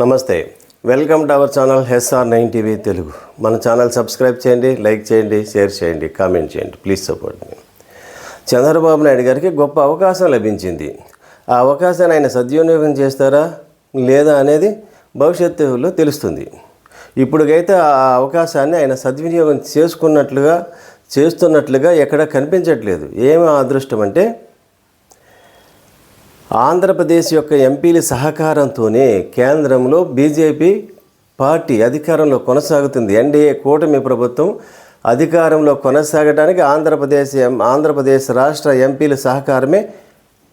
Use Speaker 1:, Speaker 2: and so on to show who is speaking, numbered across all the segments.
Speaker 1: నమస్తే, welcome to our channel SR9 TV Telugu. మన channel subscribe చేయండి, లైక్ చేయండి, షేర్ చేయండి, కామెంట్ చేయండి. ప్లీజ్ సపోర్ట్ మీ. చంద్రబాబు నాయుడు గారికి గొప్ప అవకాశం లభించింది. ఆ అవకాశాన్ని ఆయన సద్వినియోగం చేస్తారా లేదా అనేది భవిష్యత్తులో తెలుస్తుంది. ఇప్పుడుకైతే ఆ అవకాశాన్ని ఆయన సద్వినియోగం చేస్తున్నట్లుగా ఎక్కడ కనిపించట్లేదు. ఏమి అదృష్టం అంటే ఆంధ్రప్రదేశ్ యొక్క ఎంపీల సహకారంతోనే కేంద్రంలో బీజేపీ పార్టీ అధికారంలో కొనసాగుతుంది. ఎన్డీఏ కూటమి ప్రభుత్వం అధికారంలో కొనసాగడానికి ఆంధ్రప్రదేశ్ రాష్ట్ర ఎంపీల సహకారమే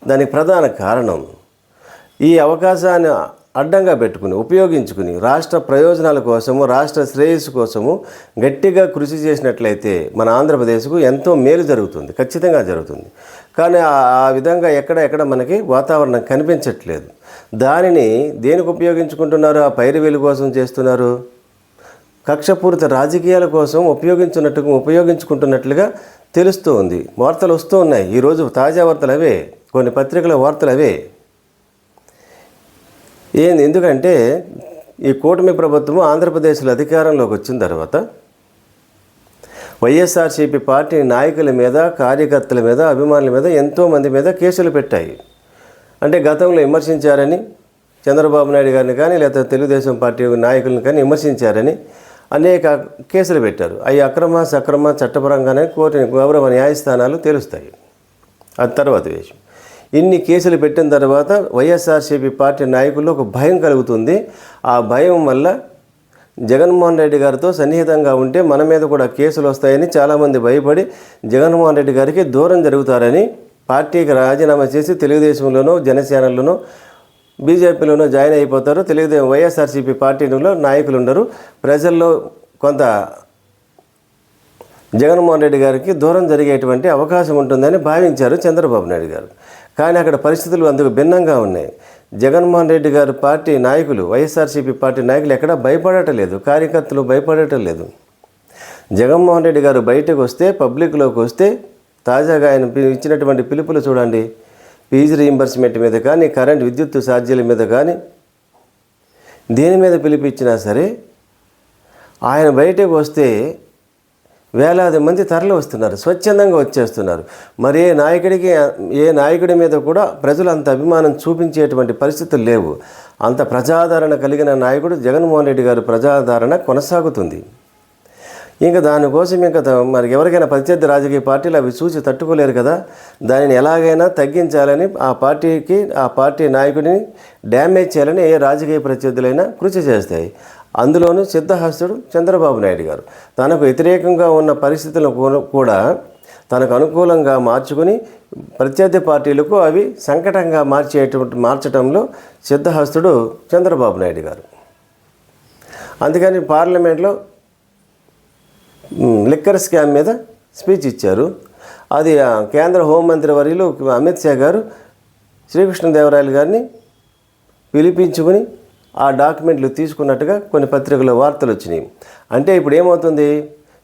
Speaker 1: దానికి ప్రధాన కారణం. ఈ అవకాశాన్ని అడ్డంగా పెట్టుకుని ఉపయోగించుకుని రాష్ట్ర ప్రయోజనాల కోసము, రాష్ట్ర శ్రేయస్సు కోసము గట్టిగా కృషి చేసినట్లయితే మన ఆంధ్రప్రదేశ్కు ఎంతో మేలు జరుగుతుంది, ఖచ్చితంగా జరుగుతుంది. కానీ ఆ విధంగా ఎక్కడ మనకి వాతావరణం కనిపించట్లేదు. దానిని దేనికి ఉపయోగించుకుంటున్నారు? ఆ పైరువేలు కోసం చేస్తున్నారు. కక్షపూరిత రాజకీయాల కోసం ఉపయోగించుకుంటున్నట్లుగా తెలుస్తూ ఉంది. వార్తలు వస్తూ ఉన్నాయి. ఈరోజు తాజా వార్తలు అవే, కొన్ని పత్రికల వార్తలు అవే. ఎందుకంటే ఈ కూటమి ప్రభుత్వం ఆంధ్రప్రదేశ్లో అధికారంలోకి వచ్చిన తర్వాత వైఎస్ఆర్సీపీ పార్టీ నాయకుల మీద, కార్యకర్తల మీద, అభిమానుల మీద ఎంతోమంది మీద కేసులు పెట్టాయి. అంటే గతంలో విమర్శించారని చంద్రబాబు నాయుడు గారిని కానీ లేదా తెలుగుదేశం పార్టీ నాయకులను కానీ విమర్శించారని అనేక కేసులు పెట్టారు. అవి సక్రమ చట్టపరంగానే కోర్టు గౌరవ న్యాయస్థానాలు తెలుస్తాయి. అది తర్వాత విషయం. ఇన్ని కేసులు పెట్టిన తర్వాత వైఎస్ఆర్సీపీ పార్టీ నాయకుల్లో ఒక భయం కలుగుతుంది. ఆ భయం వల్ల జగన్మోహన్ రెడ్డి గారితో సన్నిహితంగా ఉంటే మన మీద కూడా కేసులు వస్తాయని చాలామంది భయపడి జగన్మోహన్ రెడ్డి గారికి దూరం జరుగుతారని పార్టీకి రాజీనామా చేసి తెలుగుదేశంలోనూ, జనసేనలోనూ, బీజేపీలోనూ జాయిన్ అయిపోతారు. వైఎస్ఆర్సీపీ పార్టీలో నాయకులు ఉండరు. ప్రజల్లో కొంత జగన్మోహన్ రెడ్డి గారికి దూరం జరిగేటువంటి అవకాశం ఉంటుందని భావించారు చంద్రబాబు నాయుడు గారు. కానీ అక్కడ పరిస్థితులు అందుకు భిన్నంగా ఉన్నాయి. జగన్మోహన్ రెడ్డి గారు పార్టీ నాయకులు, వైఎస్ఆర్సీపీ పార్టీ నాయకులు ఎక్కడా భయపడటం లేదు, కార్యకర్తలు భయపడటం లేదు. జగన్మోహన్ రెడ్డి గారు బయటకు వస్తే, పబ్లిక్లోకి వస్తే, తాజాగా ఆయన ఇచ్చినటువంటి పిలుపులు చూడండి. ఫీజు రీయింబర్స్మెంట్ మీద కానీ, కరెంట్ విద్యుత్ ఛార్జీల మీద కానీ, దేని మీద పిలిపించినా సరే ఆయన బయటకు వస్తే వేలాది మంది తరలి వస్తున్నారు, స్వచ్ఛందంగా వచ్చేస్తున్నారు. మరి ఏ నాయకుడి మీద కూడా ప్రజలు అంత అభిమానం చూపించేటువంటి పరిస్థితులు లేవు. అంత ప్రజాదరణ కలిగిన నాయకుడు జగన్మోహన్ రెడ్డి గారు ప్రజాదరణ కొనసాగుతుంది. ఇంకా దానికోసం మరి ఎవరికైనా ప్రత్యర్థి రాజకీయ పార్టీలు అవి చూసి తట్టుకోలేరు కదా. దానిని ఎలాగైనా తగ్గించాలని ఆ పార్టీ నాయకుడిని డ్యామేజ్ చేయాలని ఏ రాజకీయ ప్రత్యర్థులైనా కృషి చేస్తాయి. అందులోనూ సిద్ధహస్తుడు చంద్రబాబు నాయుడు గారు తనకు వ్యతిరేకంగా ఉన్న పరిస్థితులను కూడా తనకు అనుకూలంగా మార్చుకుని ప్రత్యర్థి పార్టీలకు అవి సంకటంగా మార్చడంలో సిద్ధహస్తుడు చంద్రబాబు నాయుడు గారు. అందుకని పార్లమెంట్లో లిక్కర్ స్కామ్ మీద స్పీచ్ ఇచ్చారు. అది కేంద్ర హోంమంత్రి వర్యులు అమిత్ షా గారు శ్రీకృష్ణదేవరాయలు గారిని పిలిపించుకుని ఆ డాక్యుమెంట్లు తీసుకున్నట్టుగా కొన్ని పత్రికల్లో వార్తలు వచ్చినాయి. అంటే ఇప్పుడు ఏమవుతుంది,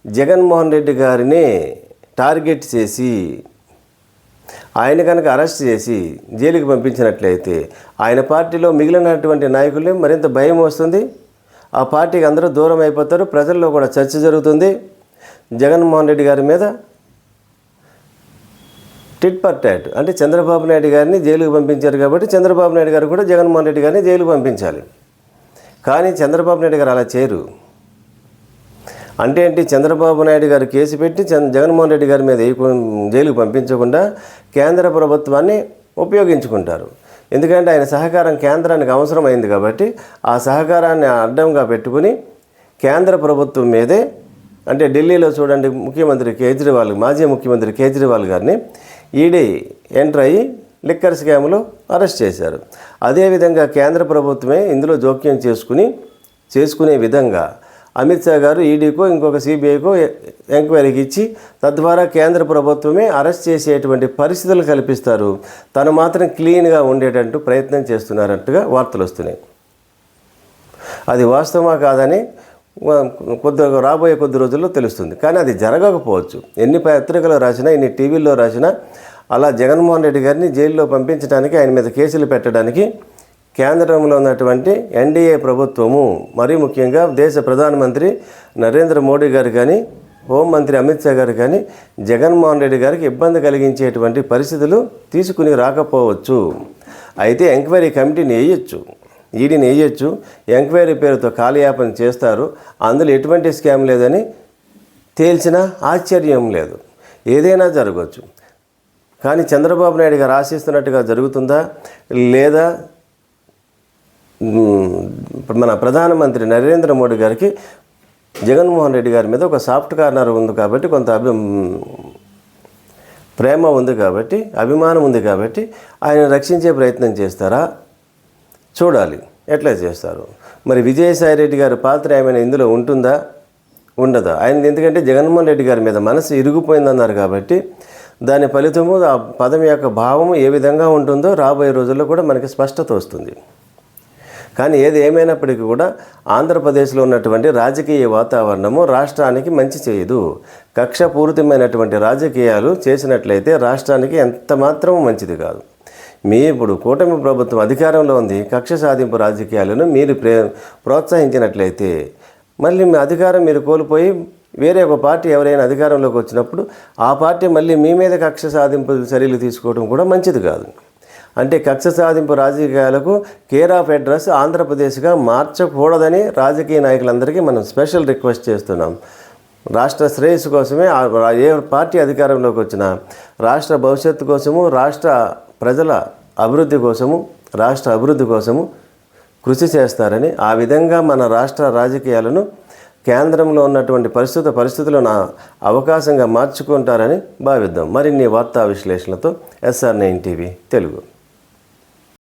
Speaker 1: జగన్మోహన్ రెడ్డి గారిని టార్గెట్ చేసి ఆయన కనుక అరెస్ట్ చేసి జైలుకి పంపించినట్లయితే ఆయన పార్టీలో మిగిలినటువంటి నాయకుల్ని మరింత భయం వస్తుంది. ఆ పార్టీకి అందరూ దూరం అయిపోతారు. ప్రజల్లో కూడా చర్చ జరుగుతుంది. జగన్మోహన్ రెడ్డి గారి మీద టిట్ ఫర్ టాట్, అంటే చంద్రబాబు నాయుడు గారిని జైలుకు పంపించారు కాబట్టి చంద్రబాబు నాయుడు గారు కూడా జగన్మోహన్ రెడ్డి గారిని జైలుకు పంపించాలి. కానీ చంద్రబాబు నాయుడు గారు అలా చేయరు. అంటే ఏంటి, చంద్రబాబు నాయుడు గారు కేసు పెట్టి జగన్మోహన్ రెడ్డి గారి మీద జైలుకు పంపించకుండా కేంద్ర ప్రభుత్వాన్ని ఉపయోగించుకుంటారు. ఎందుకంటే ఆయన సహకారం కేంద్రానికి అవసరమైంది కాబట్టి ఆ సహకారాన్ని అడ్డంగా పెట్టుకుని కేంద్ర ప్రభుత్వం మీదే, అంటే ఢిల్లీలో చూడండి మాజీ ముఖ్యమంత్రి కేజ్రీవాల్ గారిని ఈడీ ఎంటర్ అయ్యి లిక్కర్ స్కామ్లో అరెస్ట్ చేశారు. అదేవిధంగా కేంద్ర ప్రభుత్వమే ఇందులో జోక్యం చేసుకునే విధంగా అమిత్ షా గారు ఈడీకో ఇంకొక సిబిఐకో ఎంక్వైరీకి ఇచ్చి తద్వారా కేంద్ర ప్రభుత్వమే అరెస్ట్ చేసేటువంటి పరిస్థితులు కల్పిస్తారు. తను మాత్రం క్లీన్గా ఉండేటట్టు ప్రయత్నం చేస్తున్నారట్టుగా వార్తలు వస్తున్నాయి. అది వాస్తవమా కాదని రాబోయే కొద్ది రోజుల్లో తెలుస్తుంది. కానీ అది జరగకపోవచ్చు. ఎన్ని పత్రికలు రాసినా, ఎన్ని టీవీల్లో రాసినా అలా జగన్మోహన్ రెడ్డి గారిని జైల్లో పంపించడానికి, ఆయన మీద కేసులు పెట్టడానికి కేంద్రంలో ఉన్నటువంటి ఎన్డీఏ ప్రభుత్వము, మరీ ముఖ్యంగా దేశ ప్రధానమంత్రి నరేంద్ర మోడీ గారు కానీ, హోంమంత్రి అమిత్ షా గారు కానీ జగన్మోహన్ రెడ్డి గారికి ఇబ్బంది కలిగించేటువంటి పరిస్థితులు తీసుకుని రాకపోవచ్చు. అయితే ఎంక్వైరీ కమిటీని వేయొచ్చు, ఈడీని వేయొచ్చు. ఎంక్వైరీ పేరుతో కాలయాపన చేస్తారు. అందులో ఎటువంటి స్కామ్ లేదని తేల్చినా ఆశ్చర్యం లేదు. ఏదైనా జరగవచ్చు. కానీ చంద్రబాబు నాయుడు గారు ఆశిస్తున్నట్టుగా జరుగుతుందా లేదా మన ప్రధానమంత్రి నరేంద్ర మోడీ గారికి జగన్మోహన్ రెడ్డి గారి మీద ఒక సాఫ్ట్ కార్నర్ ఉంది కాబట్టి, కొంత ప్రేమ ఉంది కాబట్టి, అభిమానం ఉంది కాబట్టి ఆయన రక్షించే ప్రయత్నం చేస్తారా చూడాలి. ఎట్లా చేస్తారు మరి? విజయసాయి రెడ్డి గారి పాత్ర ఏమైనా ఇందులో ఉంటుందా ఉండదా? ఆయన ఎందుకంటే జగన్మోహన్ రెడ్డి గారి మీద మనసు ఇరిగిపోయిందన్నారు కాబట్టి దాని ఫలితము, ఆ పదం యొక్క భావము ఏ విధంగా ఉంటుందో రాబోయే రోజుల్లో కూడా మనకి స్పష్టత వస్తుంది. కానీ ఏది ఏమైనప్పటికీ కూడా ఆంధ్రప్రదేశ్లో ఉన్నటువంటి రాజకీయ వాతావరణము రాష్ట్రానికి మంచి చేయదు. కక్షపూరితమైనటువంటి రాజకీయాలు చేసినట్లయితే రాష్ట్రానికి ఎంత మాత్రము మంచిది కాదు. ఇప్పుడు కూటమి ప్రభుత్వం అధికారంలో ఉంది. కక్ష సాధింపు రాజకీయాలను మీరు ప్రోత్సహించినట్లయితే మళ్ళీ మీ అధికారం మీరు కోల్పోయి వేరే ఒక పార్టీ ఎవరైనా అధికారంలోకి వచ్చినప్పుడు ఆ పార్టీ మళ్ళీ మీ మీద కక్ష సాధింపు చర్యలు తీసుకోవడం కూడా మంచిది కాదు. అంటే కక్ష సాధింపు రాజకీయాలకు కేర్ ఆఫ్ అడ్రస్ ఆంధ్రప్రదేశ్గా మార్చకూడదని రాజకీయ నాయకులందరికీ మనం స్పెషల్ రిక్వెస్ట్ చేస్తున్నాం. రాష్ట్ర శ్రేయస్సు కోసమే ఏ పార్టీ అధికారంలోకి వచ్చినా రాష్ట్ర భవిష్యత్తు కోసము, రాష్ట్ర ప్రజల అభివృద్ధి కోసము, రాష్ట్ర అభివృద్ధి కోసము కృషి చేస్తారని, ఆ విధంగా మన రాష్ట్ర రాజకీయాలను కేంద్రంలో ఉన్నటువంటి పరిస్థితులను అవకాశంగా మార్చుకుంటారని భావిద్దాం. మరిన్ని వార్తా విశ్లేషణలతో SR9 టీవీ తెలుగు.